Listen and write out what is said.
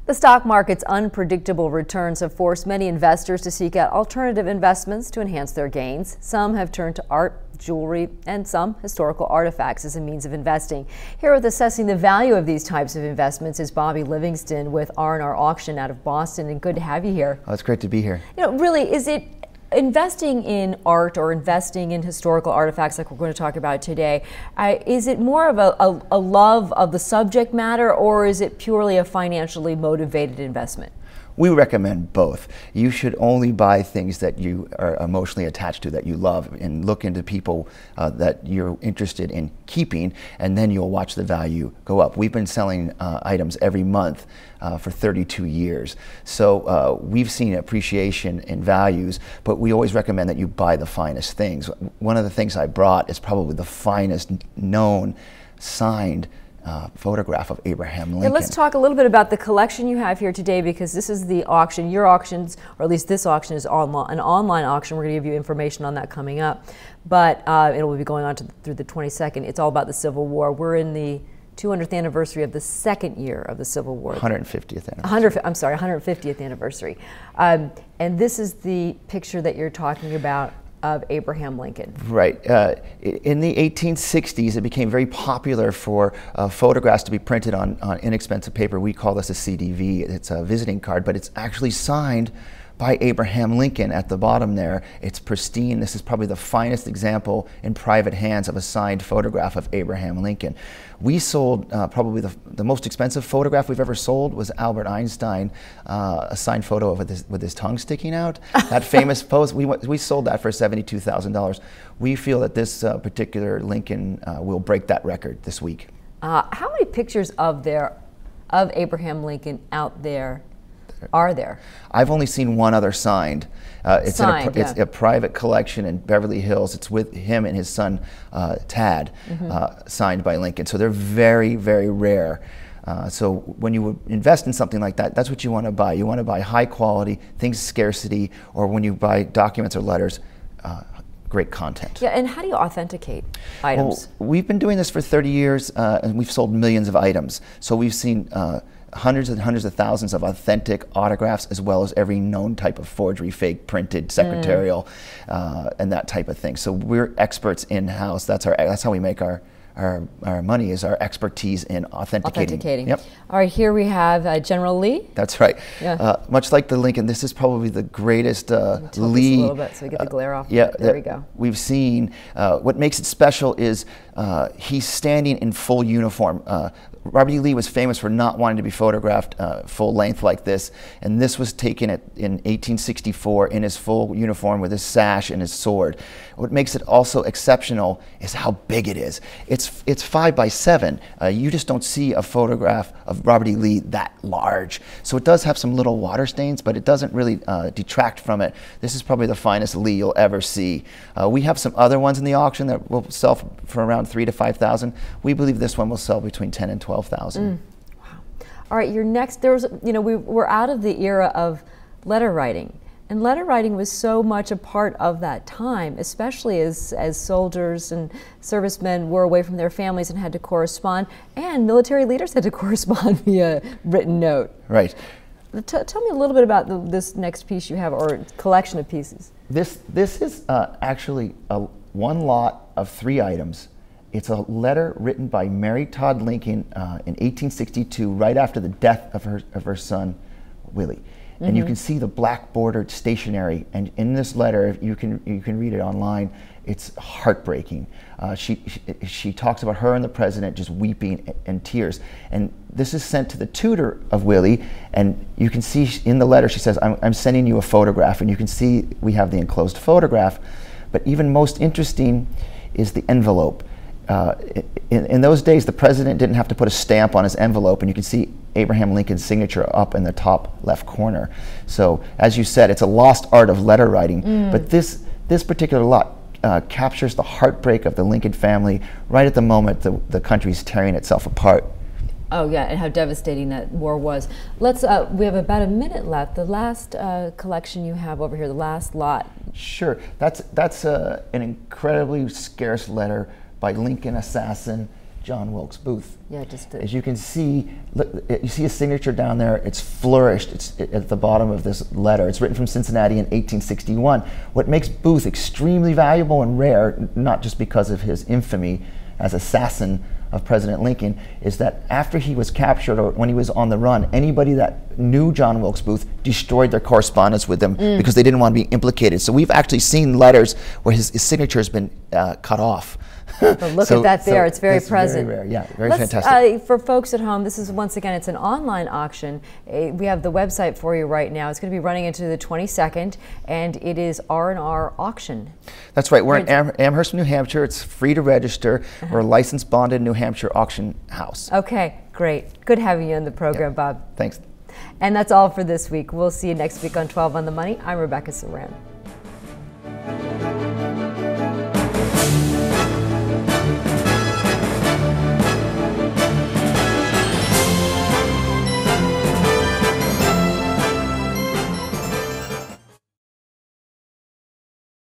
The stock market's unpredictable returns have forced many investors to seek out alternative investments to enhance their gains. Some have turned to art, jewelry, and some historical artifacts as a means of investing. Here with assessing the value of these types of investments is Bobby Livingston with R&R Auction out of Boston, and good to have you here. Oh, it's great to be here. You know, really, is it investing in art or investing in historical artifacts like we're going to talk about today, is it more of a love of the subject matter, or is it purely a financially motivated investment? We recommend both. You should only buy things that you are emotionally attached to, that you love, and look into people that you're interested in keeping, and then you'll watch the value go up. We've been selling items every month for 32 years. So we've seen appreciation in values, but we always recommend that you buy the finest things. One of the things I brought is probably the finest known signed photograph of Abraham Lincoln. And let's talk a little bit about the collection you have here today, because this is the auction. Your auctions, or at least this auction, is an online auction. We're going to give you information on that coming up, but it will be going on through the 22nd. It's all about the Civil War. We're in the 200th anniversary of the second year of the Civil War. 150th anniversary. I'm sorry, 150th anniversary. And this is the picture that you're talking about of Abraham Lincoln. Right. In the 1860s, it became very popular for photographs to be printed on inexpensive paper. We call this a CDV. It's a visiting card, but it's actually signed by Abraham Lincoln at the bottom there. It's pristine. This is probably the finest example in private hands of a signed photograph of Abraham Lincoln. We sold probably the most expensive photograph we've ever sold was Albert Einstein, a signed photo with his tongue sticking out. That famous pose, we sold that for $72,000. We feel that this particular Lincoln will break that record this week. How many pictures of Abraham Lincoln out there are there? I've only seen one other signed. It's a private collection in Beverly Hills. It's with him and his son Tad, signed by Lincoln. So they're very, very rare. So when you invest in something like that, that's what you want to buy. You want to buy high quality, things scarcity, or when you buy documents or letters, great content. Yeah, and how do you authenticate items? Well, we've been doing this for 30 years, and we've sold millions of items. So we've seen hundreds and hundreds of thousands of authentic autographs, as well as every known type of forgery, fake, printed, secretarial, and that type of thing. So we're experts in-house. That's how we make our money, is our expertise in authenticating. Yep. All right, here we have General Lee. That's right. Yeah. Much like the Lincoln, this is probably the greatest Lee. Tilt this a little bit so we get the glare off. Yeah, there we go. We've seen. What makes it special is he's standing in full uniform. Robert E. Lee was famous for not wanting to be photographed full length like this, and this was taken in 1864 in his full uniform with his sash and his sword. What makes it also exceptional is how big it is. It's 5 by 7. You just don't see a photograph of Robert E. Lee that large. So it does have some little water stains, but it doesn't really detract from it. This is probably the finest Lee you'll ever see. We have some other ones in the auction that will sell for around $3,000 to $5,000. We believe this one will sell between $10,000 and $12,000. Wow. All right, your next, we're out of the era of letter writing. And letter writing was so much a part of that time, especially as soldiers and servicemen were away from their families and had to correspond, and military leaders had to correspond via written note. Right. Tell me a little bit about this next piece you have, or collection of pieces. This is actually one lot of 3 items. It's a letter written by Mary Todd Lincoln in 1862, right after the death of her son, Willie. And you can see the black bordered stationery, and in this letter, you can read it online. It's heartbreaking. She talks about her and the president just weeping and tears. And this is sent to the tutor of Willie, and you can see in the letter she says, I'm sending you a photograph, and you can see we have the enclosed photograph. But even most interesting is the envelope. In those days, the president didn't have to put a stamp on his envelope, and you can see Abraham Lincoln's signature up in the top left corner. So, as you said, it's a lost art of letter writing, but this particular lot captures the heartbreak of the Lincoln family right at the moment the country's tearing itself apart. Oh yeah, and how devastating that war was. Let's. We have about a minute left. The last collection you have over here, the last lot. Sure, that's an incredibly scarce letter by Lincoln assassin John Wilkes Booth. Yeah, just as you can see, look, you see a signature down there. It's flourished. It's at the bottom of this letter. It's written from Cincinnati in 1861. What makes Booth extremely valuable and rare, not just because of his infamy as assassin of President Lincoln, is that after he was captured or when he was on the run, anybody that knew John Wilkes Booth destroyed their correspondence with him because they didn't want to be implicated. So we've actually seen letters where his signature has been cut off. But look at that there, it's very present. Very rare, yeah, very fantastic. For folks at home, this is, once again, it's an online auction. We have the website for you right now. It's going to be running into the 22nd, and it is R&R Auction. That's right. We're in Amherst, New Hampshire. It's free to register. We're a licensed, bonded New Hampshire auction house. Okay, great. Good having you on the program, Bob. Thanks. And that's all for this week. We'll see you next week on 12 on the Money. I'm Rebecca Saran.